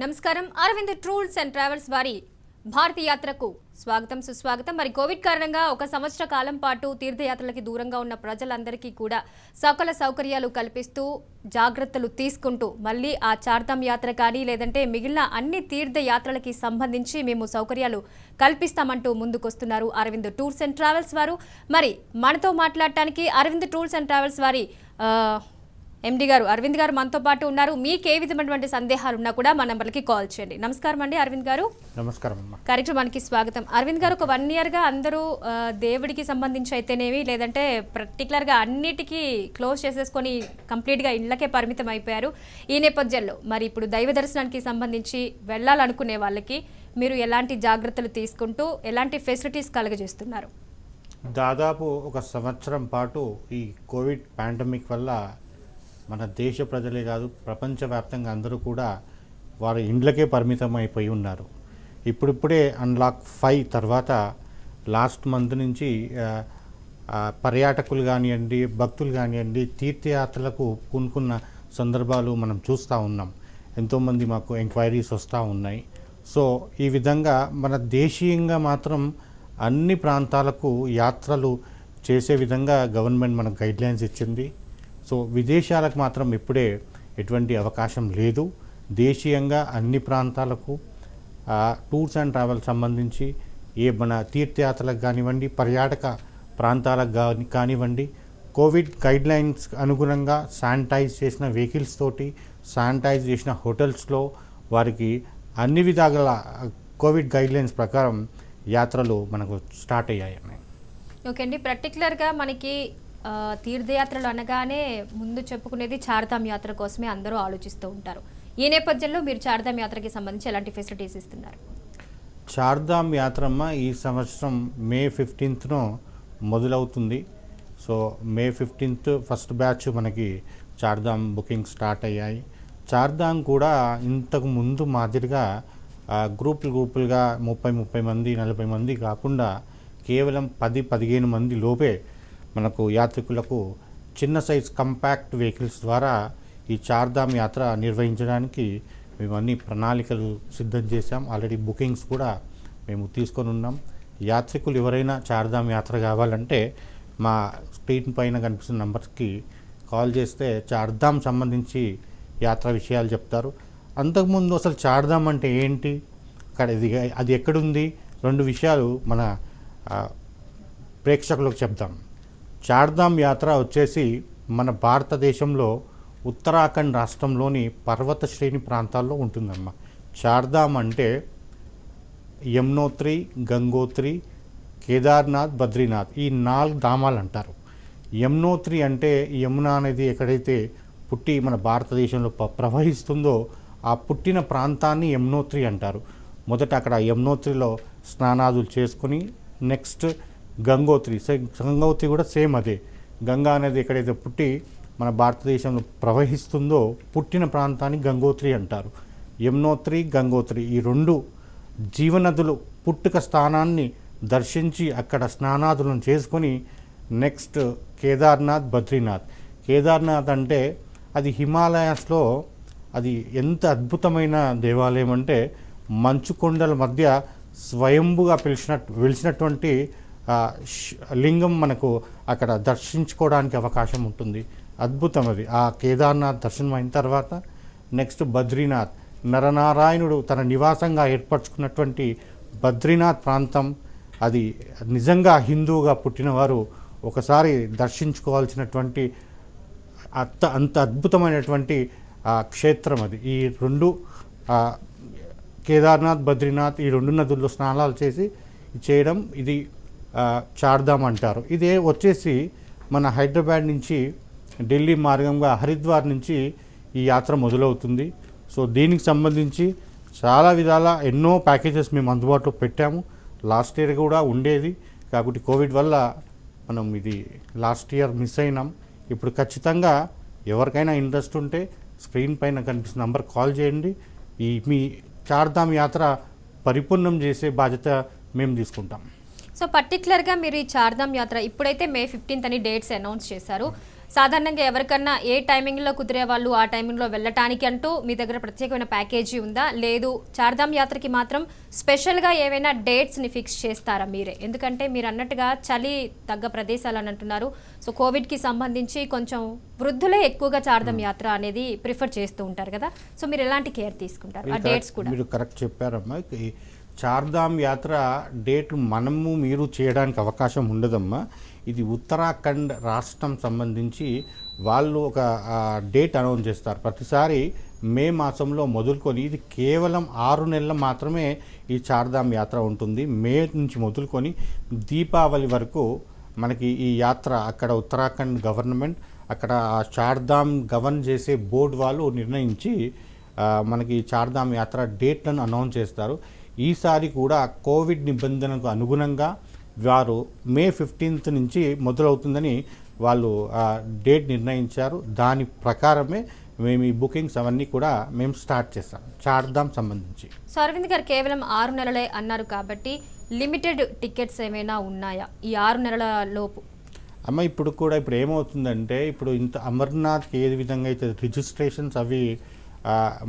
నమస్కారం. Arvind tours and travels వారి భారతీయ యాత్రకు స్వాగతం సుస్వాగతం. మరి కోవిడ్ కారణంగా ఒక సంవత్సర కాలం పాటు తీర్థయాత్రలకి దూరంగా ఉన్న ప్రజలందరికీ కూడా సకల సౌకర్యాలు కల్పిస్తూ జాగ్రత్తలు తీసుకుంటూ మళ్ళీ ఆ చార్ధామ్ యాత్ర కానీ లేదంటే మిగిలిన అన్ని తీర్థయాత్రలకి సంబంధించి మేము సౌకర్యాలు కల్పిస్తామంటూ ముందుకొస్తున్నారు అరవింద్ టూర్స్ అండ్ ట్రావెల్స్ వారు. మరి మనతో మాట్లాడటానికి అరవింద్ టూర్స్ అండ్ ట్రావెల్స్ వారి ఎండి గారు అరవింద్ గారు మనతో పాటు ఉన్నారు. మీకు ఏ విధమైనటువంటి సందేహాలు ఉన్నా కూడా మా నంబర్కి కాల్ చేయండి. నమస్కారం అండి అరవింద్ గారు. నమస్కారం. కార్యక్రమానికి స్వాగతం. అరవింద్ గారు, ఒక 1 yearగా అందరూ దేవుడికి సంబంధించి అయితేనేవి లేదంటే పర్టికులర్గా అన్నిటికీ క్లోజ్ చేసేసుకొని కంప్లీట్గా ఇళ్ళకే పరిమితం అయిపోయారు. ఈ నేపథ్యంలో మరి ఇప్పుడు దైవ దర్శనానికి సంబంధించి వెళ్ళాలనుకునే వాళ్ళకి మీరు ఎలాంటి జాగ్రత్తలు తీసుకుంటూ ఎలాంటి ఫెసిలిటీస్ కలుగజేస్తున్నారు? దాదాపు ఒక సంవత్సరం పాటు ఈ కోవిడ్ పాండమిక్ వల్ల మన దేశ ప్రజలే కాదు ప్రపంచవ్యాప్తంగా అందరూ కూడా వారి ఇండ్లకే పరిమితం అయిపోయి ఉన్నారు. ఇప్పుడిప్పుడే అన్లాక్ 5 తర్వాత లాస్ట్ మంత్ నుంచి పర్యాటకులు కానివ్వండి, భక్తులు కానివ్వండి, తీర్థయాత్రలకు పూనుకున్న సందర్భాలు మనం చూస్తూ ఉన్నాం. ఎంతోమంది మాకు ఎంక్వైరీస్ వస్తూ ఉన్నాయి. సో ఈ విధంగా మన దేశీయంగా మాత్రం అన్ని ప్రాంతాలకు యాత్రలు చేసే విధంగా గవర్నమెంట్ మనకు గైడ్లైన్స్ ఇచ్చింది. సో విదేశాలకు మాత్రం ఇప్పుడే ఎటువంటి అవకాశం లేదు. దేశీయంగా అన్ని ప్రాంతాలకు టూర్స్ అండ్ ట్రావెల్ సంబంధించి మన తీర్థయాత్రలకు కానివ్వండి, పర్యాటక ప్రాంతాలకు కానివ్వండి, కోవిడ్ గైడ్లైన్స్ అనుగుణంగా శానిటైజ్ చేసిన వెహికల్స్ తోటి, శానిటైజ్ చేసిన హోటల్స్లో వారికి అన్ని విధాల కోవిడ్ గైడ్లైన్స్ ప్రకారం యాత్రలు మనకు స్టార్ట్ అయ్యాయి. ఓకే అండి. పర్టికులర్గా మనకి తీర్థయాత్రలు అనగానే ముందు చెప్పుకునేది చార్ధామ్ యాత్ర కోసమే అందరూ ఆలోచిస్తూ ఉంటారు. ఈ నేపథ్యంలో మీరు చార్ధామ్ యాత్రకి సంబంధించి ఎలాంటి ఫెసిలిటీస్ ఇస్తున్నారు? చార్ధామ్ యాత్రమ్మ ఈ సంవత్సరం May 15th మొదలవుతుంది. So May 15th first batch మనకి చార్ధామ్ బుకింగ్ స్టార్ట్ అయ్యాయి. చార్ధామ్ కూడా ఇంతకు ముందు మాదిరిగా గ్రూపులుగా 30 మంది 40 మంది కాకుండా కేవలం 10-15 మంది లోపే మనకు యాత్రికులకు చిన్న సైజ్ కంపాక్ట్ వెహికల్స్ ద్వారా ఈ చార్ధామ్ యాత్ర నిర్వహించడానికి మేము అన్ని ప్రణాళికలు సిద్ధం చేశాం. ఆల్రెడీ బుకింగ్స్ కూడా మేము తీసుకొని ఉన్నాం. యాత్రికులు ఎవరైనా చార్ధామ్ యాత్ర కావాలంటే మా స్క్రీన్ పైన కనిపిస్తున్న నంబర్స్కి కాల్ చేస్తే చార్ధామ్ సంబంధించి యాత్ర విషయాలు చెప్తారు. అంతకుముందు అసలు చార్ధామ్ అంటే ఏంటి, అక్కడ అది ఎక్కడుంది, 2 విషయాలు మన ప్రేక్షకులకు చెప్తాం. చార్ధామ్ యాత్ర వచ్చేసి మన భారతదేశంలో ఉత్తరాఖండ్ రాష్ట్రంలోని పర్వత శ్రేణి ప్రాంతాల్లో ఉంటుందమ్మా. చార్ధామ్ అంటే యమునోత్రి, గంగోత్రి, కేదార్నాథ్, బద్రీనాథ్ ఈ 4 ధామాలు అంటారు. యమునోత్రి అంటే యమున అనేది ఎక్కడైతే పుట్టి మన భారతదేశంలో ప్రవహిస్తుందో ఆ పుట్టిన ప్రాంతాన్ని యమునోత్రి అంటారు. మొదట అక్కడ యమునోత్రిలో స్నానాదులు చేసుకుని నెక్స్ట్ గంగోత్రి కూడా సేమ్ అదే. గంగా అనేది ఎక్కడైతే పుట్టి మన భారతదేశంలో ప్రవహిస్తుందో పుట్టిన ప్రాంతాన్ని గంగోత్రి అంటారు. యమునోత్రి, గంగోత్రి ఈ 2 జీవనదులు పుట్టుక స్థానాన్ని దర్శించి అక్కడ స్నానాదులను చేసుకొని నెక్స్ట్ కేదార్నాథ్, బద్రీనాథ్. కేదార్నాథ్ అంటే అది హిమాలయాస్లో అది ఎంత అద్భుతమైన దేవాలయం అంటే మంచు కొండల మధ్య స్వయంభుగా వెలిసినటువంటి లింగం మనకు అక్కడ దర్శించుకోవడానికి అవకాశం ఉంటుంది. అద్భుతం అది. ఆ కేదార్నాథ్ దర్శనం అయిన తర్వాత నెక్స్ట్ బద్రీనాథ్, నరనారాయణుడు తన నివాసంగా ఏర్పరచుకున్నటువంటి బద్రీనాథ్ ప్రాంతం. అది నిజంగా హిందువుగా పుట్టినవారు ఒకసారి దర్శించుకోవాల్సినటువంటి అంత అద్భుతమైనటువంటి క్షేత్రం అది. ఈ 2 కేదార్నాథ్, బద్రీనాథ్ ఈ 2 నదుల్లో స్నానాలు చేయడం ఇది చార్ధామ్ అంటారు. ఇదే వచ్చేసి మన హైదరాబాద్ నుంచి ఢిల్లీ మార్గంగా హరిద్వార్ నుంచి ఈ యాత్ర మొదలవుతుంది. సో దీనికి సంబంధించి చాలా విధాల ఎన్నో ప్యాకేజెస్ మేము అందుబాటులో పెట్టాము. లాస్ట్ ఇయర్ కూడా ఉండేది, కాబట్టి కోవిడ్ వల్ల మనం ఇది లాస్ట్ ఇయర్ మిస్ అయినాం. ఇప్పుడు ఖచ్చితంగా ఎవరికైనా ఇంట్రెస్ట్ ఉంటే స్క్రీన్ పైన కనిపిస్తున్న నంబర్ కాల్ చేయండి. మీ చార్ధామ్ యాత్ర పరిపూర్ణం చేసే బాధ్యత మేము తీసుకుంటాం. సో పర్టికులర్గా మీరు ఈ చార్ధామ్ యాత్ర ఇప్పుడైతే May 15th అని డేట్స్ అనౌన్స్ చేశారు. సాధారణంగా ఎవరికన్నా ఏ టైమింగ్లో కుదిరే వాళ్ళు ఆ టైమింగ్లో వెళ్ళటానికి అంటూ మీ దగ్గర ప్రత్యేకమైన ప్యాకేజీ ఉందా? లేదు చార్ధామ్ యాత్రకి మాత్రం స్పెషల్గా ఏవైనా డేట్స్ని ఫిక్స్ చేస్తారా మీరే? ఎందుకంటే మీరు అన్నట్టుగా చలి తగ్గ ప్రదేశాలు అని అంటున్నారు. సో కోవిడ్కి సంబంధించి కొంచెం వృద్ధులే ఎక్కువగా చార్ధామ్ యాత్ర అనేది ప్రిఫర్ చేస్తూ ఉంటారు కదా. సో మీరు ఎలాంటి కేర్ తీసుకుంటారు? ఆ డేట్స్ కూడా మీరు కరెక్ట్ చెప్పారమ్మా. చార్ధామ్ యాత్ర డేట్ మనము మీరు చేయడానికి అవకాశం ఉండదమ్మా. ఇది ఉత్తరాఖండ్ రాష్ట్రం సంబంధించి వాళ్ళు ఒక డేట్ అనౌన్స్ చేస్తారు ప్రతిసారి మే మాసంలో మొదలుకొని. ఇది కేవలం 6 నెలలు మాత్రమే ఈ చార్ధామ్ యాత్ర ఉంటుంది. మే నుంచి మొదలుకొని దీపావళి వరకు మనకి ఈ యాత్ర అక్కడ ఉత్తరాఖండ్ గవర్నమెంట్, అక్కడ చార్ధామ్ గవర్న్ చేసే బోర్డు వాళ్ళు నిర్ణయించి మనకి చార్ధామ్ యాత్ర డేట్లను అనౌన్స్ చేస్తారు. ఈసారి కూడా కోవిడ్ నిబంధనలకు అనుగుణంగా వారు మే 15th నుంచి మొదలవుతుందని వాళ్ళు డేట్ నిర్ణయించారు. దాని ప్రకారమే మేము ఈ బుకింగ్స్ అవన్నీ కూడా మేము స్టార్ట్ చేస్తాం చార్ధామ్ సంబంధించి. సో అరవింద్ గారు కేవలం 6 నెలలే అన్నారు కాబట్టి లిమిటెడ్ టికెట్స్ ఏమైనా ఉన్నాయా ఈ 6 నెలల లోపు? అమ్మ ఇప్పుడు ఏమవుతుందంటే ఇప్పుడు ఇంత అమర్నాథ్కి ఏ విధంగా అయితే రిజిస్ట్రేషన్స్ అవి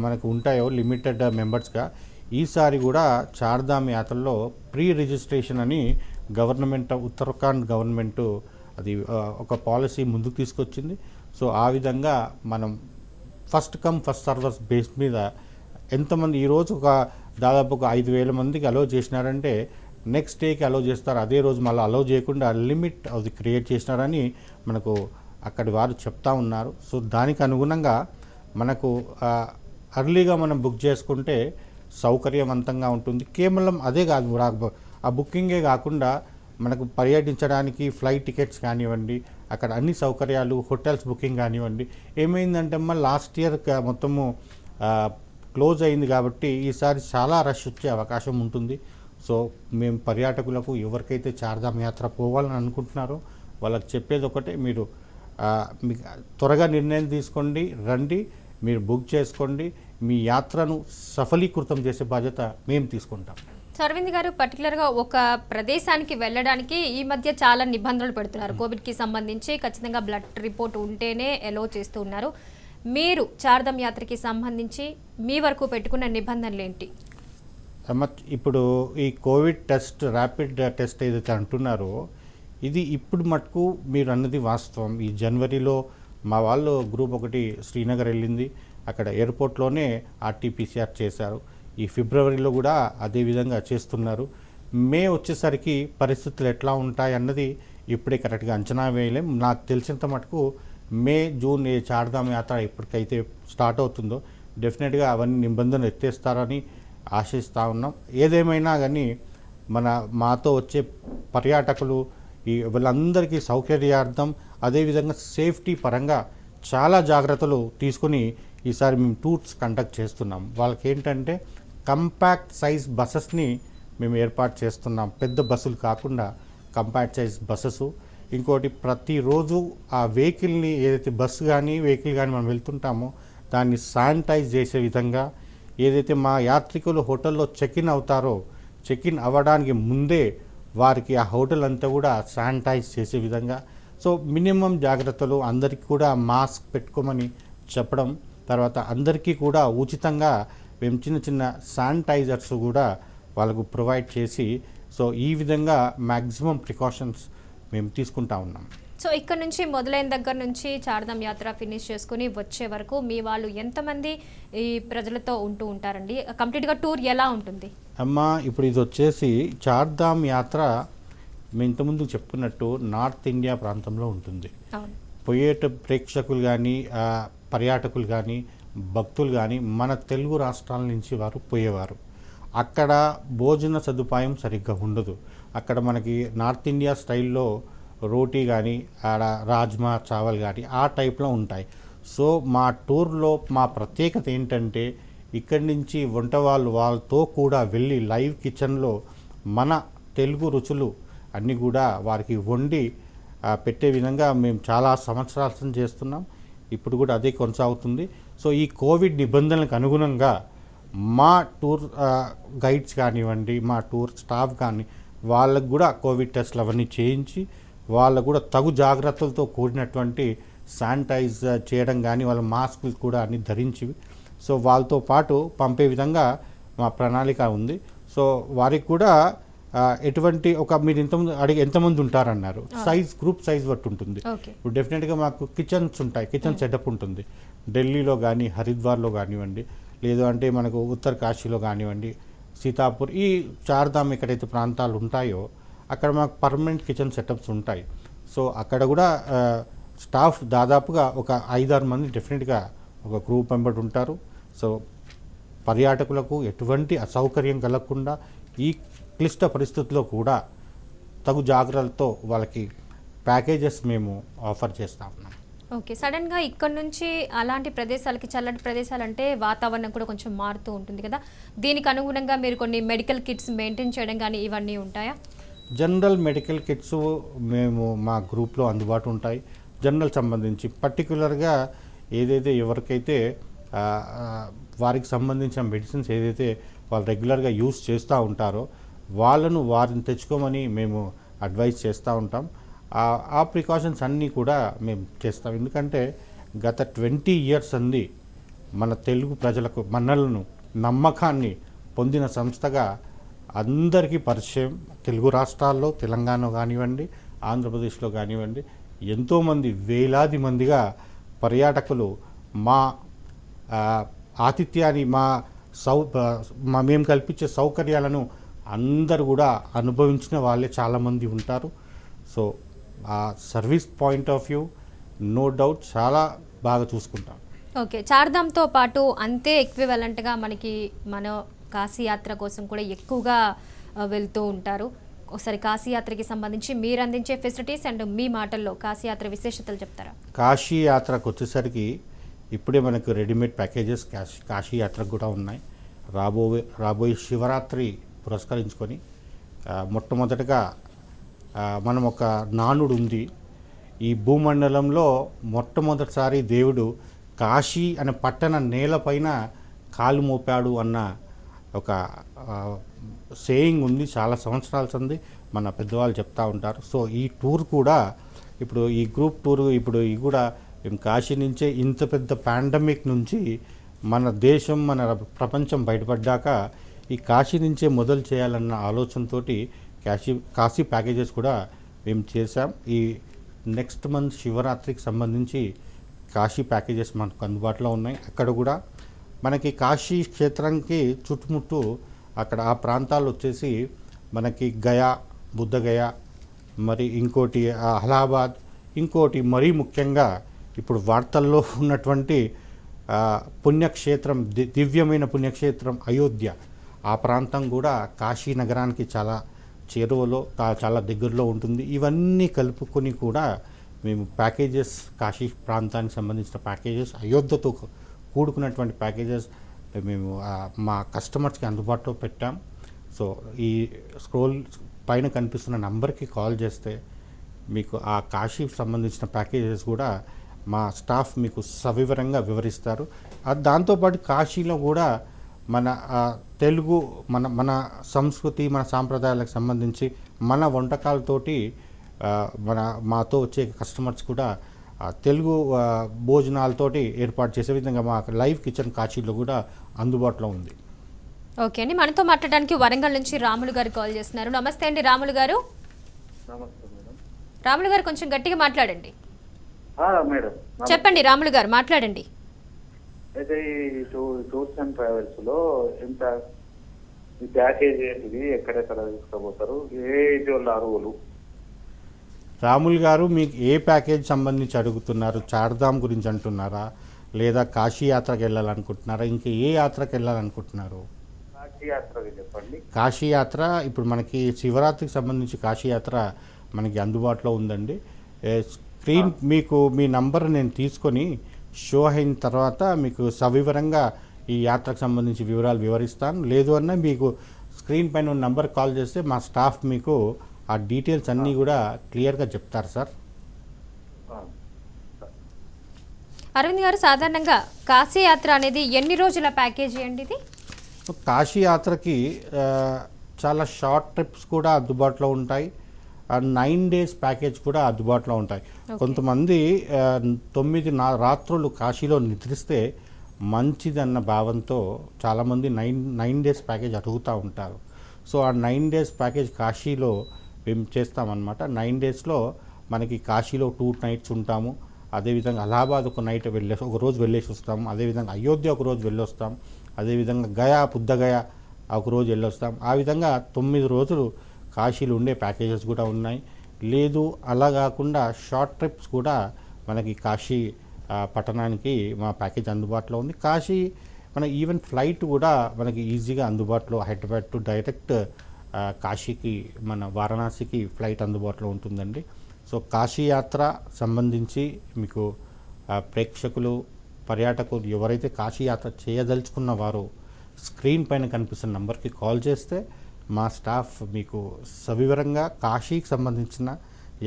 మనకు ఉంటాయో లిమిటెడ్ మెంబర్స్గా, ఈసారి కూడా చార్ధామ్ యాత్రలో ప్రీ రిజిస్ట్రేషన్ అని గవర్నమెంట్ ఉత్తరాఖండ్ గవర్నమెంట్ అది ఒక పాలసీ ముందుకు తీసుకొచ్చింది. సో ఆ విధంగా మనం first come first service base మీద ఎంతమంది ఈరోజు దాదాపు ఒక 5,000 మందికి అలో చేసినారంటే నెక్స్ట్ డేకి అలో చేస్తారు. అదే రోజు మళ్ళీ అలో చేయకుండా లిమిట్ అది క్రియేట్ చేసినారని మనకు అక్కడి వారు చెప్తా ఉన్నారు. సో దానికి అనుగుణంగా మనకు అర్లీగా మనం బుక్ చేసుకుంటే సౌకర్యవంతంగా ఉంటుంది. కేవలం అదే కాదు, ఆ బుకింగే కాకుండా మనకు పర్యటించడానికి ఫ్లైట్ టికెట్స్ కానివ్వండి, అక్కడ అన్ని సౌకర్యాలు, హోటల్స్ బుకింగ్ కానివ్వండి. ఏమైందంటే లాస్ట్ ఇయర్ మొత్తము క్లోజ్ అయింది కాబట్టి ఈసారి చాలా రష్ వచ్చే అవకాశం ఉంటుంది. సో మేము పర్యాటకులకు ఎవరికైతే చార్ధామ్ యాత్ర పోవాలని అనుకుంటున్నారో వాళ్ళకి చెప్పేది ఒకటే, మీరు త్వరగా నిర్ణయం తీసుకోండి, రండి, మీరు బుక్ చేసుకోండి, మీ యాత్రను సఫలీకృతం చేసే బాధ్యత మేము తీసుకుంటాం. అరవింద్ గారు, పర్టికులర్గా ఒక ప్రదేశానికి వెళ్ళడానికి ఈ మధ్య చాలా నిబంధనలు పెడుతున్నారు. కోవిడ్కి సంబంధించి ఖచ్చితంగా బ్లడ్ రిపోర్ట్ ఉంటేనే ఎలో చేస్తూ ఉన్నారు. మీరు చార్ధామ్ యాత్రకి సంబంధించి మీ వరకు పెట్టుకున్న నిబంధనలు ఏంటి? ఇప్పుడు ఈ కోవిడ్ టెస్ట్, ర్యాపిడ్ టెస్ట్ ఏదైతే అంటున్నారో ఇది ఇప్పుడు మటుకు మీరు అన్నది వాస్తవం. ఈ జనవరిలో మా వాళ్ళు గ్రూప్ ఒకటి శ్రీనగర్ వెళ్ళింది, అక్కడ ఎయిర్పోర్ట్లోనే RT-PCR చేశారు. ఈ ఫిబ్రవరిలో కూడా అదే విధంగా చేస్తున్నారు. మే వచ్చేసరికి పరిస్థితులు ఎట్లా ఉంటాయి అన్నది ఇప్పుడే కరెక్ట్గా అంచనా వేయలేం. నాకు తెలిసినంత మటుకు మే, జూన్ ఏ చార్ధామ్ యాత్ర ఎప్పటికైతే స్టార్ట్ అవుతుందో డెఫినెట్గా అవన్నీ నిబంధనలు ఎత్తేస్తారని ఆశిస్తూ ఉన్నాం. ఏదేమైనా కానీ మాతో వచ్చే పర్యాటకులు వీళ్ళందరికీ సౌకర్యార్థం, అదేవిధంగా సేఫ్టీ పరంగా చాలా జాగ్రత్తలు తీసుకుని ఈసారి మేము టూర్స్ కండక్ట్ చేస్తున్నాం. వాళ్ళకి ఏంటంటే కంపాక్ట్ సైజ్ బస్సెస్ని మేము ఏర్పాటు చేస్తున్నాం. పెద్ద బస్సులు కాకుండా కంపాక్ట్ సైజ్ బస్సెస్. ఇంకోటి, ప్రతిరోజు ఆ వెహికల్ని ఏదైతే బస్సు కానీ వెహికల్ కానీ మనం వెళ్తుంటామో దాన్ని శానిటైజ్ చేసే విధంగా, ఏదైతే మా యాత్రికులు హోటల్లో చెక్-ఇన్ అవుతారో చెక్-ఇన్ అవ్వడానికి ముందే వారికి ఆ హోటల్ అంతా కూడా శానిటైజ్ చేసే విధంగా, సో మినిమం జాగ్రత్తలు, అందరికీ కూడా మాస్క్ పెట్టుకోమని చెప్పడం, తర్వాత అందరికీ కూడా ఉచితంగా మేము చిన్న చిన్న శానిటైజర్స్ కూడా వాళ్ళకు ప్రొవైడ్ చేసి, సో ఈ విధంగా మ్యాక్సిమం ప్రికాషన్స్ మేము తీసుకుంటా ఉన్నాం. సో ఇక్కడ నుంచి మొదలైన దగ్గర నుంచి చార్ధామ్ యాత్ర ఫినిష్ చేసుకుని వచ్చే వరకు మీ వాళ్ళు ఎంతమంది ఈ ప్రజలతో ఉంటూ ఉంటారండి? కంప్లీట్గా టూర్ ఎలా ఉంటుంది? అమ్మా, ఇప్పుడు ఇది వచ్చేసి చార్ధామ్ యాత్ర మేము ఇంతకుముందు చెప్పుకున్నట్టు నార్త్ ఇండియా ప్రాంతంలో ఉంటుంది. ప్రేక్షకులు కానీ, పర్యాటకులు కానీ, భక్తులు కానీ మన తెలుగు రాష్ట్రాల నుంచి వారు పోయేవారు. అక్కడ భోజన సదుపాయం సరిగ్గా ఉండదు. అక్కడ మనకి నార్త్ ఇండియా స్టైల్లో రోటీ కానీ, ఆడ రాజ్మా చావల్ కానీ ఆ టైప్లో ఉంటాయి. సో మా టూర్లో మా ప్రత్యేకత ఏంటంటే ఇక్కడి నుంచి వంట వాళ్ళతో కూడా వెళ్ళి లైవ్ కిచెన్లో మన తెలుగు రుచులు అన్నీ కూడా వారికి వండి పెట్టే విధంగా మేము చాలా సంవత్సరాలు చేస్తున్నాం. ఇప్పుడు కూడా అదే కొనసాగుతుంది. సో ఈ కోవిడ్ నిబంధనలకు అనుగుణంగా మా టూర్ గైడ్స్ కానివ్వండి, మా టూర్ స్టాఫ్ కానీ వాళ్ళకు కూడా కోవిడ్ టెస్ట్లు అవన్నీ చేయించి వాళ్ళకు కూడా తగు జాగ్రత్తలతో కూడినటువంటి శానిటైజ్ చేయడం కానీ వాళ్ళ మాస్కులు కూడా అన్ని ధరించి సో వాళ్ళతో పాటు పంపే విధంగా మా ప్రణాళిక ఉంది. సో వారికి కూడా ఎటువంటి ఒక మీరు ఇంతమంది అడిగి ఎంతమంది ఉంటారన్నారు, సైజ్ గ్రూప్ సైజ్ బట్టి ఉంటుంది. ఇప్పుడు డెఫినెట్గా మాకు కిచెన్స్ ఉంటాయి, కిచెన్ సెటప్ ఉంటుంది. ఢిల్లీలో కానీ హరిద్వార్లో కానివ్వండి, లేదు అంటే మనకు ఉత్తర కాశీలో కానివ్వండి, సీతాపూర్, ఈ చార్ధామ్ ఎక్కడైతే ప్రాంతాలు ఉంటాయో అక్కడ మాకు పర్మనెంట్ కిచెన్ సెటప్స్ ఉంటాయి. సో అక్కడ కూడా స్టాఫ్ దాదాపుగా ఒక 5-6 మంది డెఫినెట్గా ఒక గ్రూప్ మెంబర్ ఉంటారు. సో పర్యాటకులకు ఎటువంటి అసౌకర్యం కలగకుండా ఈ క్లిష్ట పరిస్థితుల్లో కూడా తగు జాగ్రత్తలతో వాళ్ళకి ప్యాకేజెస్ మేము ఆఫర్ చేస్తా ఉన్నాం. ఓకే, సడన్గా ఇక్కడ నుంచి అలాంటి ప్రదేశాలకి, చల్లటి ప్రదేశాలు అంటే వాతావరణం కూడా కొంచెం మారుతూ ఉంటుంది కదా, దీనికి అనుగుణంగా మీరు కొన్ని మెడికల్ కిట్స్ మెయింటైన్ చేయడం కానీ ఇవన్నీ ఉంటాయా? జనరల్ మెడికల్ కిట్స్ మేము మా గ్రూప్లో అందుబాటు ఉంటాయి. జనరల్ సంబంధించి పర్టికులర్గా ఏదైతే ఎవరికైతే వారికి సంబంధించిన మెడిసిన్స్ ఏదైతే వాళ్ళు రెగ్యులర్గా యూస్ చేస్తూ ఉంటారో వారిని తెచ్చుకోమని మేము అడ్వైజ్ చేస్తూ ఉంటాం. ఆ ప్రికాషన్స్ అన్నీ కూడా మేము చేస్తాం. ఎందుకంటే గత 20 years అంది మన తెలుగు ప్రజలకు మన్నలను నమ్మకాన్ని పొందిన సంస్థగా అందరికీ పరిచయం. తెలుగు రాష్ట్రాల్లో, తెలంగాణ కానివ్వండి, ఆంధ్రప్రదేశ్లో కానివ్వండి, ఎంతోమంది వేలాది మందిగా పర్యాటకులు మా ఆతిథ్యాన్ని, మేము కల్పించే సౌకర్యాలను అందరు కూడా అనుభవించిన వాళ్ళే చాలామంది ఉంటారు. సో ఆ service point of view no doubt చాలా బాగా చూసుకుంటాం. ఓకే, చార్ధామ్తో పాటు అంతే ఎక్వివలెంట్గా మన కాశీయాత్ర కోసం కూడా ఎక్కువగా వెళ్తూ ఉంటారు. ఒకసారి కాశీయాత్రకి సంబంధించి మీరు అందించే ఫెసిలిటీస్ అండ్ మీ మాటల్లో కాశీయాత్ర విశేషతలు చెప్తారా? కాశీయాత్రకు వచ్చేసరికి ఇప్పుడే మనకు రెడీమేడ్ ప్యాకేజెస్ కాశీయాత్రకు కూడా ఉన్నాయి. రాబోయే శివరాత్రి పురస్కరించుకొని మొట్టమొదటగా మనం ఒక నానుడు ఉంది. ఈ భూమండలంలో మొట్టమొదటిసారి దేవుడు కాశీ అనే పట్టణ నేలపైన కాలు మోపాడు అన్న ఒక సేయింగ్ ఉంది. చాలా సంవత్సరాల సంది మన పెద్దవాళ్ళు చెప్తూ ఉంటారు. సో ఈ టూర్ కూడా ఇప్పుడు ఈ గ్రూప్ టూర్ ఇప్పుడు ఈ కూడా కాశీ నుంచే ఇంత పెద్ద పాండమిక్ నుంచి మన దేశం, మన ప్రపంచం బయటపడ్డాక ఈ కాశీ నుంచే మొదలు చేయాలన్న ఆలోచనతోటి కాశీ ప్యాకేజెస్ కూడా మేము చేసాం. ఈ నెక్స్ట్ మంత్ శివరాత్రికి సంబంధించి కాశీ ప్యాకేజెస్ మనకు అందుబాటులో ఉన్నాయి. అక్కడ కూడా మనకి కాశీ క్షేత్రానికి చుట్టుముట్టు అక్కడ ఆ ప్రాంతాలు వచ్చేసి మనకి గయా, బుద్ధగయ, మరి ఇంకోటి అలహాబాద్, ఇంకోటి మరీ ముఖ్యంగా ఇప్పుడు వార్తల్లో ఉన్నటువంటి పుణ్యక్షేత్రం, దివ్యమైన పుణ్యక్షేత్రం అయోధ్య, ఆ ప్రాంతం కూడా కాశీ నగరానికి చాలా చేరువలో, చాలా దగ్గరలో ఉంటుంది. ఇవన్నీ కలుపుకొని కూడా మేము ప్యాకేజెస్, కాశీ ప్రాంతానికి సంబంధించిన ప్యాకేజెస్, అయోధ్యతో కూడుకున్నటువంటి ప్యాకేజెస్ మేము మా కస్టమర్స్కి అందుబాటులో పెట్టాం. సో ఈ స్క్రోల్ పైన కనిపిస్తున్న నంబర్కి కాల్ చేస్తే మీకు ఆ కాశీకి సంబంధించిన ప్యాకేజెస్ కూడా మా స్టాఫ్ మీకు సవివరంగా వివరిస్తారు. దాంతోపాటు కాశీలో కూడా మన తెలుగు, మన సంస్కృతి, మన సాంప్రదాయాలకు సంబంధించి మన వంటకాలతోటి మాతో వచ్చే కస్టమర్స్ కూడా తెలుగు భోజనాలతోటి ఏర్పాటు చేసే విధంగా మా లైవ్ కిచెన్ కాశీలో కూడా అందుబాటులో ఉంది. ఓకే అండి, మనతో మాట్లాడడానికి వరంగల్ నుంచి రాములు గారు కాల్ చేస్తున్నారు. నమస్తే అండి రాములు గారు. నమస్తే మేడం. రాములు గారు కొంచెం గట్టిగా మాట్లాడండి. మేడం చెప్పండి రాములు గారు, మాట్లాడండి. అయితే ఈ టూర్స్ అండ్ ట్రావెల్స్ లో ఎంత ఈ ప్యాకేజ్ ఏంటిది, ఎక్కడెక్కడ తీసుకుపోతారు, ఏ ఏజ్ వాళ్ళ అరువులు? రాముల్ గారు, మీకు ఏ ప్యాకేజ్ సంబంధించి అడుగుతున్నారు? చార్ధామ్ గురించి అంటున్నారా, లేదా కాశీ యాత్రకు వెళ్ళాలనుకుంటున్నారా, ఇంకా ఏ యాత్రకు వెళ్ళాలనుకుంటున్నారు? కాశీ యాత్రకి చెప్పండి. కాశీ యాత్ర ఇప్పుడు మనకి శివరాత్రికి సంబంధించి కాశీ యాత్ర మనకి అందుబాటులో ఉందండి. స్క్రీన్ మీకు మీ నంబర్ నేను తీసుకొని షో అయిన తర్వాత మీకు సవివరంగా ఈ యాత్రకు సంబంధించి వివరాలు వివరిస్తాను. లేదు అన్నా మీకు స్క్రీన్ పైన ఉన్న నంబర్ కాల్ చేస్తే మా స్టాఫ్ మీకు ఆ డీటెయిల్స్ అన్నీ కూడా క్లియర్గా చెప్తారు సార్. అరవింద్ గారు, సాధారణంగా కాశీ యాత్ర అనేది ఎన్ని రోజుల ప్యాకేజీ అండి ఇది? కాశీ యాత్రకి చాలా షార్ట్ ట్రిప్స్ కూడా అందుబాటులో ఉంటాయి. 9 days ప్యాకేజ్ కూడా అందుబాటులో ఉంటాయి. కొంతమంది 9 రాత్రులు కాశీలో నిద్రిస్తే మంచిదన్న భావంతో చాలామంది 9 days ప్యాకేజ్ అడుగుతూ ఉంటారు. సో ఆ 9 days ప్యాకేజ్ కాశీలో మేము చేస్తామన్నమాట. 9 daysలో మనకి కాశీలో 2 nights ఉంటాము. అదేవిధంగా అలహాబాద్ ఒక రోజు వెళ్ళేసి వస్తాము. అదేవిధంగా అయోధ్య ఒక రోజు వెళ్ళొస్తాం. అదేవిధంగా గయా బుద్ధగయ ఒక రోజు వెళ్ళొస్తాం. ఆ విధంగా 9 రోజులు కాశీలో ఉండే ప్యాకేజెస్ కూడా ఉన్నాయి. లేదు అలా కాకుండా షార్ట్ ట్రిప్స్ కూడా మనకి కాశీ పట్టణానికి మా ప్యాకేజ్ అందుబాటులో ఉంది. కాశీ మన ఈవెన్ ఫ్లైట్ కూడా మనకి ఈజీగా అందుబాటులో హైదరాబాద్ టు డైరెక్ట్ కాశీకి మన వారణాసికి ఫ్లైట్ అందుబాటులో ఉంటుందండి. సో కాశీ యాత్ర సంబంధించి మీకు ప్రేక్షకులు పర్యాటకులు ఎవరైతే కాశీ యాత్ర చేయదలుచుకున్న వారు స్క్రీన్ పైన కనిపిస్తున్న నంబర్కి కాల్ చేస్తే మా స్టాఫ్ మీకు సవివరంగా కాశీకి సంబంధించిన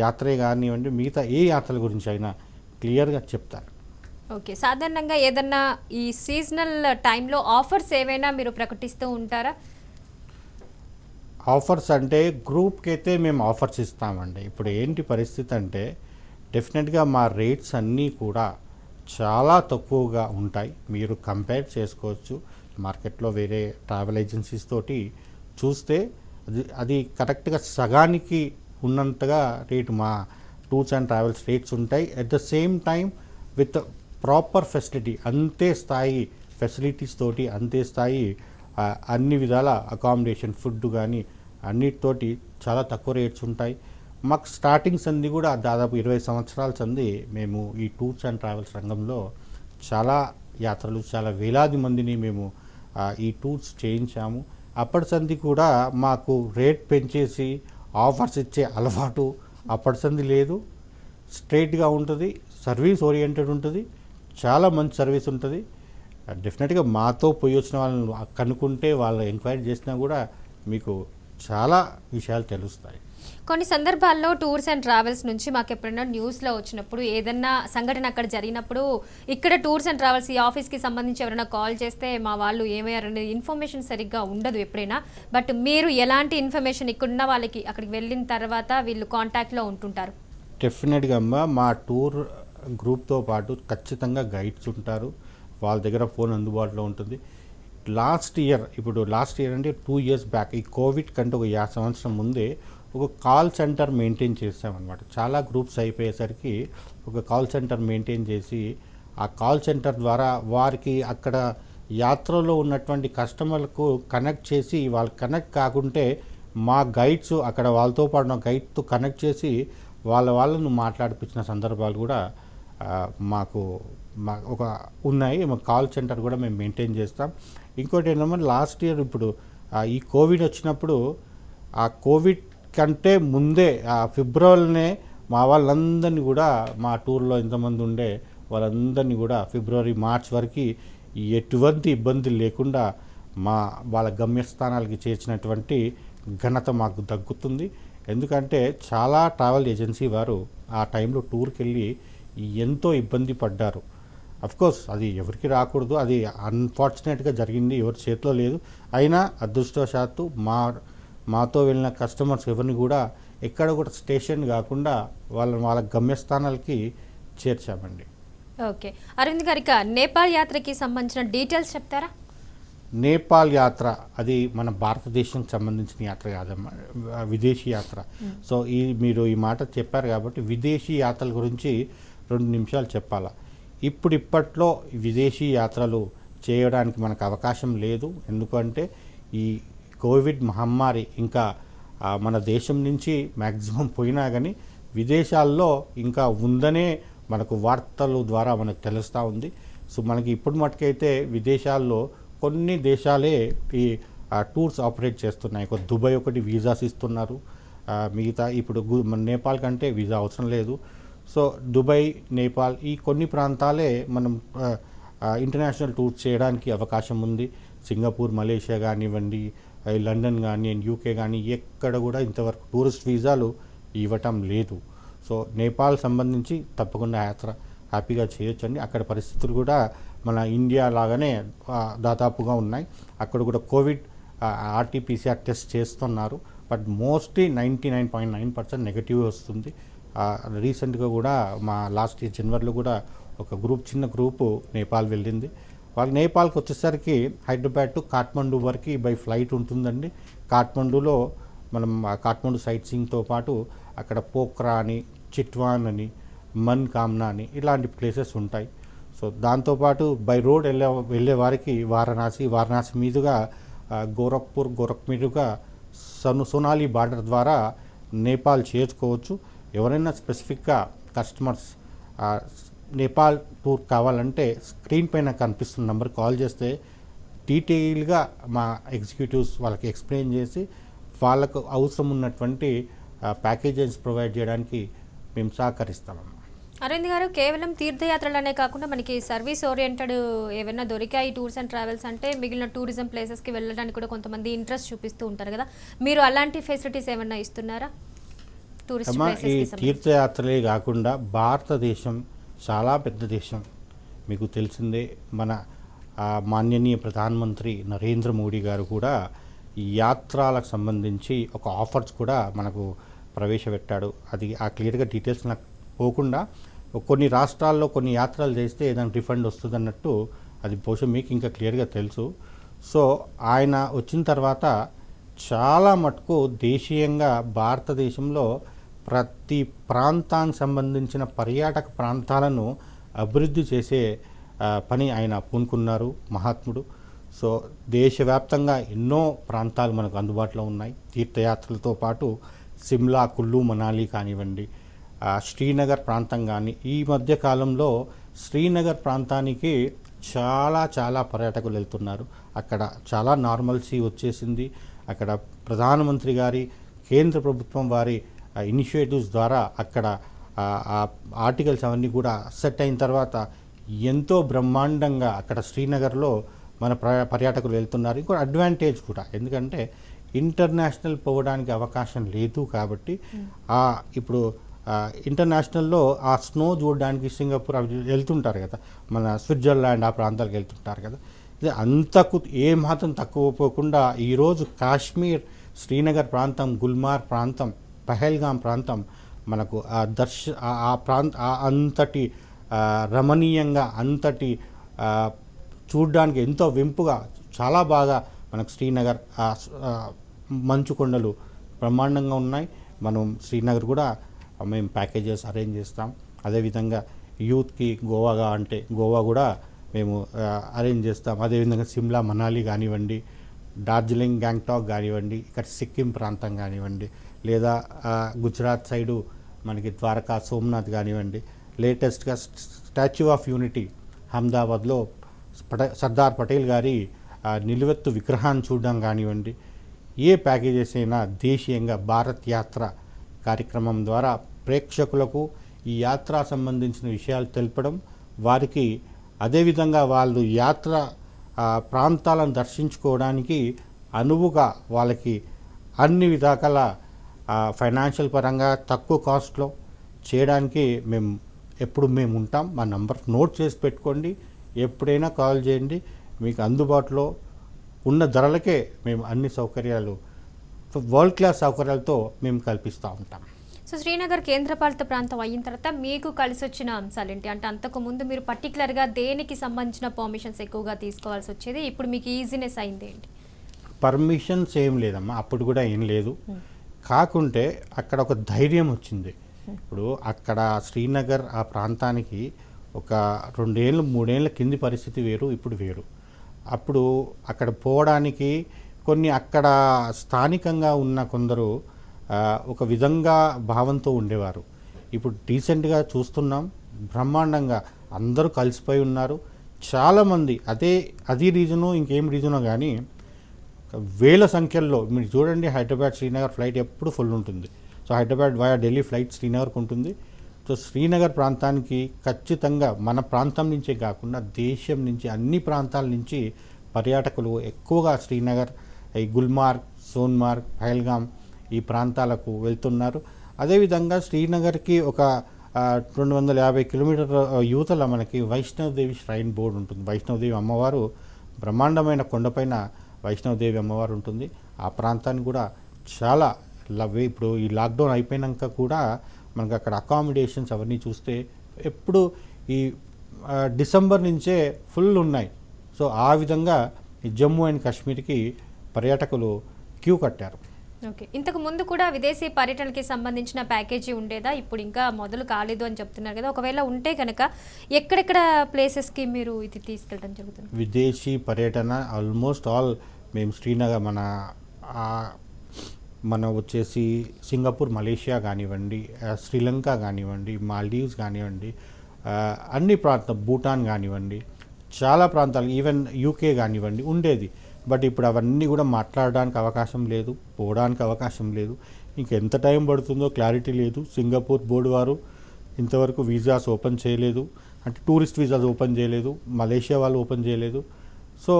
యాత్రే కానివ్వండి మిగతా ఏ యాత్రల గురించి అయినా క్లియర్గా చెప్తారు. ఓకే, సాధారణంగా ఏదన్నా ఈ సీజనల్ టైంలో ఆఫర్స్ ఏవైనా మీరు ప్రకటిస్తూ ఉంటారా? ఆఫర్స్ అంటే గ్రూప్కి అయితే మేము ఆఫర్స్ ఇస్తామండి. ఇప్పుడు ఏంటి పరిస్థితి అంటే డెఫినెట్గా మా రేట్స్ అన్నీ కూడా చాలా తక్కువగా ఉంటాయి. మీరు కంపేర్ చేసుకోవచ్చు మార్కెట్లో వేరే ట్రావెల్ ఏజెన్సీస్ తోటి చూస్తే అది కరెక్ట్గా సగానికి ఉన్నంతగా రేటు మా టూర్స్ అండ్ ట్రావెల్స్ రేట్స్ ఉంటాయి. At the same time with proper facility, అంతే స్థాయి ఫెసిలిటీస్ తోటి అంతే స్థాయి అన్ని విధాల అకామిడేషన్ ఫుడ్ కానీ అన్నిటితోటి చాలా తక్కువ రేట్స్ ఉంటాయి. మాకు స్టార్టింగ్ సంది కూడా దాదాపు 20 సంవత్సరాల సంది మేము ఈ టూర్స్ అండ్ ట్రావెల్స్ రంగంలో చాలా యాత్రలు చాలా వేలాది మందిని మేము ఈ టూర్స్ చేయించాము. అప్పటి సంది కూడా మాకు రేట్ పెంచేసి ఆఫర్స్ ఇచ్చే అలవాటు అప్పటి సంది లేదు. స్ట్రైట్గా ఉంటుంది, సర్వీస్ ఓరియంటెడ్ ఉంటుంది, చాలా మంచి సర్వీస్ ఉంటుంది. డెఫినెట్గా మాతో పోయి వచ్చిన వాళ్ళని కనుక్కుంటే వాళ్ళు ఎంక్వైరీ చేసినా కూడా మీకు చాలా విషయాలు తెలుస్తాయి. కొన్ని సందర్భాల్లో టూర్స్ అండ్ ట్రావెల్స్ నుంచి మాకు ఎప్పుడైనా న్యూస్లో వచ్చినప్పుడు ఏదన్నా సంఘటన అక్కడ జరిగినప్పుడు ఇక్కడ టూర్స్ అండ్ ట్రావెల్స్ ఈ ఆఫీస్కి సంబంధించి ఎవరైనా కాల్ చేస్తే మా వాళ్ళు ఏమయ్యారనేది ఇన్ఫర్మేషన్ సరిగ్గా ఉండదు ఎప్పుడైనా. బట్ మీరు ఎలాంటి ఇన్ఫర్మేషన్ ఇక్కడున్న వాళ్ళకి అక్కడికి వెళ్ళిన తర్వాత వీళ్ళు కాంటాక్ట్లో ఉంటుంటారు? డెఫినెట్గా అమ్మ, మా టూర్ గ్రూప్తో పాటు ఖచ్చితంగా గైడ్స్ ఉంటారు. వాళ్ళ దగ్గర ఫోన్ అందుబాటులో ఉంటుంది. లాస్ట్ ఇయర్ అంటే 2 years బ్యాక్, ఈ కోవిడ్ కంటే ఒక 50 సంవత్సరం ముందే ఒక కాల్ సెంటర్ మెయింటైన్ చేసామన్నమాట. చాలా గ్రూప్స్ అయిపోయేసరికి ఒక కాల్ సెంటర్ మెయింటైన్ చేసి ఆ కాల్ సెంటర్ ద్వారా వారికి అక్కడ యాత్రలో ఉన్నటువంటి కస్టమర్లకు కనెక్ట్ చేసి, వాళ్ళు కనెక్ట్ కాకుంటే మా గైడ్స్ అక్కడ వాళ్ళతో పాటు గైడ్తో కనెక్ట్ చేసి వాళ్ళను మాట్లాడిపించిన సందర్భాలు కూడా మాకు ఒక ఉన్నాయి. మా కాల్ సెంటర్ కూడా మేము మెయింటైన్ చేస్తాం. ఇంకోటి ఏంటంటే లాస్ట్ ఇయర్ ఇప్పుడు ఈ కోవిడ్ వచ్చినప్పుడు ఆ కోవిడ్ కంటే ముందే ఫిబ్రవరినే మా వాళ్ళందరినీ కూడా మా టూర్లో ఎంతమంది ఉండే వాళ్ళందరినీ కూడా ఫిబ్రవరి మార్చ్ వరకు ఎటువంటి ఇబ్బంది లేకుండా వాళ్ళ గమ్యస్థానాలకి చేర్చినటువంటి ఘనత మాకు దక్కుతుంది. ఎందుకంటే చాలా ట్రావెల్ ఏజెన్సీ వారు ఆ టైంలో టూర్కి వెళ్ళి ఎంతో ఇబ్బంది పడ్డారు. అఫ్కోర్స్ అది ఎవరికి రాకూడదు, అది అన్ఫార్చునేట్గా జరిగింది, ఎవరి చేతిలో లేదు. అయినా అదృష్టవశాత్తు మాతో వెళ్ళిన కస్టమర్స్ ఎవరిని కూడా ఎక్కడ కూడా స్టేషన్ కాకుండా వాళ్ళ గమ్యస్థానాలకి చేర్చామండి. ఓకే, అరవింద్ గారు, ఇక నేపాల్ యాత్రకి సంబంధించిన డీటెయిల్స్ చెప్తారా? నేపాల్ యాత్ర అది మన భారతదేశానికి సంబంధించిన యాత్ర కాదమ్మా, విదేశీ యాత్ర. సో మీరు ఈ మాట చెప్పారు కాబట్టి విదేశీ యాత్రల గురించి 2 నిమిషాలు చెప్పాలా. ఇప్పట్లో విదేశీ యాత్రలు చేయడానికి మనకు అవకాశం లేదు. ఎందుకంటే ఈ కోవిడ్ మహమ్మారి ఇంకా మన దేశం నుంచి మ్యాక్సిమం పోయినా కానీ విదేశాల్లో ఇంకా ఉందనే మనకు వార్తల ద్వారా మనకు తెలుస్తూ ఉంది. సో మనకి ఇప్పుడు మటుకైతే విదేశాల్లో కొన్ని దేశాలే ఈ టూర్స్ ఆపరేట్ చేస్తున్నాయి. దుబాయ్ ఒకటి వీసాస్ ఇస్తున్నారు. మిగతా ఇప్పుడు నేపాల్ కంటే వీసా అవసరం లేదు. సో దుబాయ్, నేపాల్ ఈ కొన్ని ప్రాంతాలే మనం ఇంటర్నేషనల్ టూర్స్ చేయడానికి అవకాశం ఉంది. సింగపూర్, మలేషియా కానివ్వండి, లండన్ కానివ్వండి, యూకే కానీ ఎక్కడ కూడా ఇంతవరకు టూరిస్ట్ వీసాలు ఇవ్వటం లేదు. సో నేపాల్ సంబంధించి తప్పకుండా యాత్ర హ్యాపీగా చేయొచ్చండి. అక్కడ పరిస్థితులు కూడా మన ఇండియా లాగానే దాదాపుగా ఉన్నాయి. అక్కడ కూడా కోవిడ్ RT-PCR టెస్ట్ చేస్తున్నారు. బట్ మోస్ట్లీ 99.9% నెగటివ్ వస్తుంది. రీసెంట్గా కూడా మా లాస్ట్ ఇయర్ జనవరిలో కూడా ఒక చిన్న గ్రూపు నేపాల్ వెళ్ళింది. వాళ్ళు నేపాల్కి వచ్చేసరికి హైదరాబాద్ టు కాఠ్మండూ వరకు బై ఫ్లైట్ ఉంటుందండి. కాఠ్మండూలో మనం కాఠ్మండూ సైట్ సీయింగ్తో పాటు అక్కడ పోఖ్రా అని, చిట్వాన్ అని, మన్ కామ్నా అని ఇలాంటి ప్లేసెస్ ఉంటాయి. సో దాంతోపాటు బై రోడ్ వెళ్ళే వారికి వారణాసి మీదుగా గోరఖ్ మీదుగా సోనాలి బార్డర్ ద్వారా నేపాల్ చేర్చుకోవచ్చు. ఎవరైనా స్పెసిఫిక్గా కస్టమర్స్ నేపాల్ టూర్ కావాలంటే స్క్రీన్ పైన కనిపిస్తున్న నెంబర్ కాల్ చేస్తే డీటెయిల్గా మా ఎగ్జిక్యూటివ్స్ వాళ్ళకి ఎక్స్ప్లెయిన్ చేసి వాళ్ళకు అవసరం ఉన్నటువంటి ప్యాకేజెస్ ప్రొవైడ్ చేయడానికి మేము సహకరిస్తామమ్మా. అరవింద్ గారు, కేవలం తీర్థయాత్రలనే కాకుండా మనకి సర్వీస్ ఓరియంటెడ్ ఏమైనా దొరికాయి టూర్స్ అండ్ ట్రావెల్స్ అంటే మిగిలిన టూరిజం ప్లేసెస్కి వెళ్ళడానికి కూడా కొంతమంది ఇంట్రెస్ట్ చూపిస్తూ ఉంటారు కదా, మీరు అలాంటి ఫెసిలిటీస్ ఏమైనా ఇస్తున్నారా టూరిస్ట్ ఈ ప్లేసెస్కి? తీర్థయాత్రలే కాకుండా భారతదేశం చాలా పెద్ద దేశం. మీకు తెలిసిందే, మన మాన్యనీయ ప్రధానమంత్రి నరేంద్ర మోడీ గారు కూడా ఈ యాత్రలకు సంబంధించి ఒక ఆఫర్స్ కూడా మనకు ప్రవేశపెట్టాడు. అది క్లియర్గా డీటెయిల్స్ నాకు పోకుండా కొన్ని రాష్ట్రాల్లో కొన్ని యాత్రలు చేస్తే దానికి రిఫండ్ వస్తుంది అన్నట్టు, అది బహుశా మీకు ఇంకా క్లియర్గా తెలుసు. సో ఆయన వచ్చిన తర్వాత చాలా మటుకు దేశీయంగా భారతదేశంలో ప్రతి ప్రాంతానికి సంబంధించిన పర్యాటక ప్రాంతాలను అభివృద్ధి చేసే పని ఆయన పూనుకున్నారు మహాత్ముడు. సో దేశవ్యాప్తంగా ఎన్నో ప్రాంతాలు మనకు అందుబాటులో ఉన్నాయి. తీర్థయాత్రలతో పాటు సిమ్లా, కుల్లు, మనాలి కానివ్వండి, శ్రీనగర్ ప్రాంతం కానీ, ఈ మధ్య కాలంలో శ్రీనగర్ ప్రాంతానికి చాలా పర్యాటకులు వెళ్తున్నారు. అక్కడ చాలా నార్మల్సీ వచ్చేసింది. అక్కడ ప్రధానమంత్రి గారి, కేంద్ర ప్రభుత్వం వారి ఇనిషియేటివ్స్ ద్వారా అక్కడ ఆర్టికల్స్ అవన్నీ కూడా సెట్ అయిన తర్వాత ఎంతో బ్రహ్మాండంగా అక్కడ శ్రీనగర్లో మన పర్యాటకులు వెళ్తున్నారు. ఇంకో అడ్వాంటేజ్ కూడా, ఎందుకంటే ఇంటర్నేషనల్ పోవడానికి అవకాశం లేదు కాబట్టి ఇప్పుడు ఇంటర్నేషనల్లో ఆ స్నో చూడడానికి సింగపూర్ అవి వెళ్తుంటారు కదా, మన స్విట్జర్లాండ్ ఆ ప్రాంతాలకు వెళ్తుంటారు కదా. ఇది అంతకు ఏమాత్రం తక్కువ పోకుండా ఈరోజు కాశ్మీర్, శ్రీనగర్ ప్రాంతం, గుల్మార్గ్ ప్రాంతం, పహల్గాం ప్రాంతం మనకు అంతటి రమణీయంగా, అంతటి చూడడానికి ఎంతో వింపుగా చాలా బాగా మనకు శ్రీనగర్ మంచు కొండలు బ్రహ్మాండంగా ఉన్నాయి. మనం శ్రీనగర్ కూడా మేము ప్యాకేజెస్ అరేంజ్ చేస్తాం. అదేవిధంగా యూత్కి గోవాగా అంటే గోవా కూడా మేము అరేంజ్ చేస్తాం. అదేవిధంగా సిమ్లా, మనాలి కానివ్వండి, డార్జిలింగ్, గ్యాంగ్టాక్ కానివ్వండి, ఇక్కడ సిక్కిం ప్రాంతం కానివ్వండి, లేదా గుజరాత్ సైడు మనకి ద్వారకా, సోమనాథ్ కానివ్వండి, లేటెస్ట్గా స్టాచ్యూ ఆఫ్ యూనిటీ అహ్మదాబాద్లో సర్దార్ పటేల్ గారి నిలువెత్తు విగ్రహాన్ని చూడడం కానివ్వండి, ఏ ప్యాకేజెస్ అయినా దేశీయంగా భారత్ యాత్ర కార్యక్రమం ద్వారా ప్రేక్షకులకు ఈ యాత్ర సంబంధించిన విషయాలు తెలపడం, వారికి అదేవిధంగా వాళ్ళు యాత్ర ప్రాంతాలను దర్శించుకోవడానికి అనువుగా వాళ్ళకి అన్ని విధాల ఫైనాన్షియల్ పరంగా తక్కువ కాస్ట్లో చేయడానికి మేము ఉంటాం. మా నంబర్ నోట్ చేసి పెట్టుకోండి, ఎప్పుడైనా కాల్ చేయండి. మీకు అందుబాటులో ఉన్న ధరలకే మేము అన్ని సౌకర్యాలు, వరల్డ్ క్లాస్ సౌకర్యాలతో మేము కల్పిస్తూ ఉంటాం. సో శ్రీనగర్ కేంద్రపాలిత ప్రాంతం అయిన తర్వాత మీకు కలిసి వచ్చిన అంశాలు ఏంటి? అంటే అంతకుముందు మీరు పర్టికులర్గా దేనికి సంబంధించిన పర్మిషన్స్ ఎక్కువగా తీసుకోవాల్సి వచ్చేది, ఇప్పుడు మీకు ఈజీనెస్ అయింది ఏంటి? పర్మిషన్స్ ఏం లేదమ్మా, అప్పుడు కూడా ఏం లేదు. కాకుంటే అక్కడ ఒక ధైర్యం వచ్చింది. ఇప్పుడు అక్కడ శ్రీనగర్ ఆ ప్రాంతానికి ఒక 2-3 ఏళ్ళ కింది పరిస్థితి వేరు, ఇప్పుడు వేరు. అప్పుడు అక్కడ పోవడానికి కొన్ని అక్కడ స్థానికంగా ఉన్న కొందరు ఒక విధంగా భావంతో ఉండేవారు. ఇప్పుడు రీసెంట్గా చూస్తున్నాం, బ్రహ్మాండంగా అందరూ కలిసిపోయి ఉన్నారు. చాలామంది అది రీజను ఇంకేం రీజనో కానీ వేల సంఖ్యల్లో మీరు చూడండి. హైదరాబాద్ శ్రీనగర్ ఫ్లైట్ ఎప్పుడు ఫుల్ ఉంటుంది. So Hyderabad via Delhi flight శ్రీనగర్కి ఉంటుంది. సో శ్రీనగర్ ప్రాంతానికి ఖచ్చితంగా మన ప్రాంతం నుంచే కాకుండా దేశం నుంచి అన్ని ప్రాంతాల నుంచి పర్యాటకులు ఎక్కువగా శ్రీనగర్, ఈ గుల్మార్గ్, సోన్మార్గ్, పహల్గాం ఈ ప్రాంతాలకు వెళ్తున్నారు. అదేవిధంగా శ్రీనగర్కి ఒక 250 కిలోమీటర్ల యువతల మనకి వైష్ణవదేవి శ్రైన్ బోర్డు ఉంటుంది. వైష్ణవదేవి అమ్మవారు బ్రహ్మాండమైన కొండపైన వైష్ణవదేవి అమ్మవారు ఉంటుంది. ఆ ప్రాంతాన్ని కూడా చాలా ఇప్పుడు ఈ లాక్డౌన్ అయిపోయినాక కూడా మనకు అక్కడ అకామిడేషన్స్ అవన్నీ చూస్తే ఎప్పుడు ఈ డిసెంబర్ నుంచే ఫుల్ ఉన్నాయి. సో ఆ విధంగా ఈ జమ్మూ అండ్ కాశ్మీర్కి పర్యాటకులు క్యూ కట్టారు. ఓకే, ఇంతకు ముందు కూడా విదేశీ పర్యటనకి సంబంధించిన ప్యాకేజీ ఉండేదా? ఇప్పుడు ఇంకా మొదలు కాలేదు అని చెప్తున్నారు కదా, ఒకవేళ ఉంటే కనుక ఎక్కడెక్కడ ప్లేసెస్కి మీరు ఇది తీసుకెళ్ళడం జరుగుతుంది? విదేశీ పర్యటన ఆల్మోస్ట్ ఆల్ మేము శ్రీనగర్ మన వచ్చేసి సింగపూర్, మలేషియా కానివ్వండి, శ్రీలంక కానివ్వండి, మాల్దీవ్స్ కానివ్వండి, అన్ని ప్రాంతం, భూటాన్ కానివ్వండి, చాలా ప్రాంతాలు, ఈవెన్ యూకే కానివ్వండి ఉండేది. బట్ ఇప్పుడు అవన్నీ కూడా మాట్లాడడానికి అవకాశం లేదు, పోవడానికి అవకాశం లేదు. ఇంకెంత టైం పడుతుందో క్లారిటీ లేదు. సింగపూర్ బోర్డు వారు ఇంతవరకు వీసాస్ ఓపెన్ చేయలేదు, అంటే టూరిస్ట్ వీసాస్ ఓపెన్ చేయలేదు, మలేషియా వాళ్ళు ఓపెన్ చేయలేదు. సో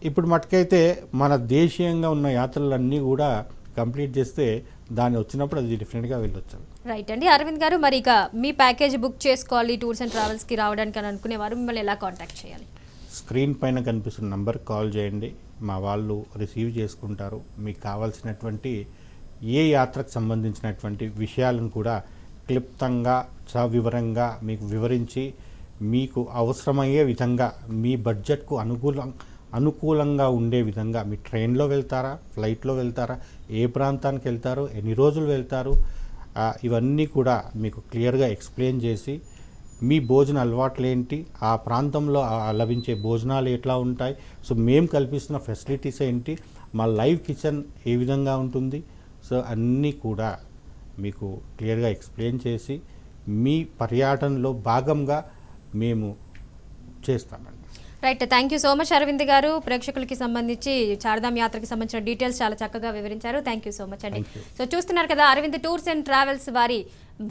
ఇప్పుడు మటుకైతే మన దేశీయంగా ఉన్న యాత్రలన్నీ కూడా కంప్లీట్ చేస్తే దాన్ని వచ్చినప్పుడు అది డిఫరెంట్గా వెళ్ళొచ్చు. రైట్ అండి. అరవింద్ గారు, మరి ఇక మీ ప్యాకేజ్ బుక్ చేసుకోవాలి టూర్స్ అండ్ ట్రావెల్స్కి రావడానికి అని అనుకునేవారు మిమ్మల్ని ఎలా కాంటాక్ట్ చేయాలి? స్క్రీన్ పైన కనిపిస్తున్న నంబర్కి కాల్ చేయండి, మా వాళ్ళు రిసీవ్ చేసుకుంటారు. మీకు కావాల్సినటువంటి ఏ యాత్రకు సంబంధించినటువంటి విషయాలను కూడా క్లుప్తంగా సవివరంగా మీకు వివరించి మీకు అవసరమయ్యే విధంగా మీ బడ్జెట్కు అనుకూలంగా ఉండే విధంగా, మీ ట్రైన్లో వెళ్తారా, ఫ్లైట్లో వెళ్తారా, ఏ ప్రాంతానికి వెళ్తారో, ఎన్ని రోజులు వెళ్తారు, ఇవన్నీ కూడా మీకు క్లియర్గా ఎక్స్ప్లెయిన్ చేసి మీ భోజన అలవాట్లు ఏంటి, ఆ ప్రాంతంలో లభించే భోజనాలు ఎట్లా ఉంటాయి, సో మేము కల్పిస్తున్న ఫెసిలిటీస్ ఏంటి, మా లైవ్ కిచెన్ ఏ విధంగా ఉంటుంది, సో అన్నీ కూడా మీకు క్లియర్గా ఎక్స్ప్లెయిన్ చేసి మీ పర్యటనలో భాగంగా మేము చేస్తామండి. Right, thank you so much Aravind garu. ప్రేక్షకులకి సంబంధించి చార్ధామ్ యాత్రకి సంబంధించిన డీటెయిల్స్ చాలా చక్కగా వివరించారు. థ్యాంక్ యూ సో మచ్ అండి. సో చూస్తున్నారు కదా, అరవింద్ టూర్స్ అండ్ ట్రావెల్స్ వారి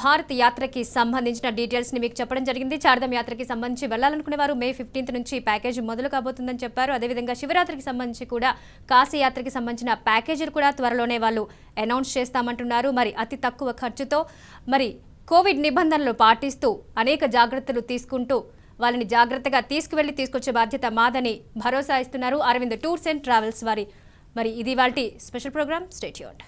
భారత్ యాత్రకి సంబంధించిన డీటెయిల్స్ని మీకు చెప్పడం జరిగింది. చార్ధామ్ యాత్రకి సంబంధించి వెళ్ళాలనుకునే వారు May 15th నుంచి ప్యాకేజీ మొదలు కాబోతుందని చెప్పారు. అదేవిధంగా శివరాత్రికి సంబంధించి కూడా, కాశీ యాత్రకి సంబంధించిన ప్యాకేజీలు కూడా త్వరలోనే వాళ్ళు అనౌన్స్ చేస్తామంటున్నారు. మరి అతి తక్కువ ఖర్చుతో, మరి కోవిడ్ నిబంధనలు పాటిస్తూ అనేక జాగ్రత్తలు తీసుకుంటూ వాళ్ళని జాగ్రత్తగా తీసుకొచ్చే బాధ్యత మాదని భరోసా ఇస్తున్నారు అరవింద్ టూర్స్ అండ్ ట్రావెల్స్ వారి. మరి ఇది వాల్టి స్పెషల్ ప్రోగ్రామ్. Stay tuned.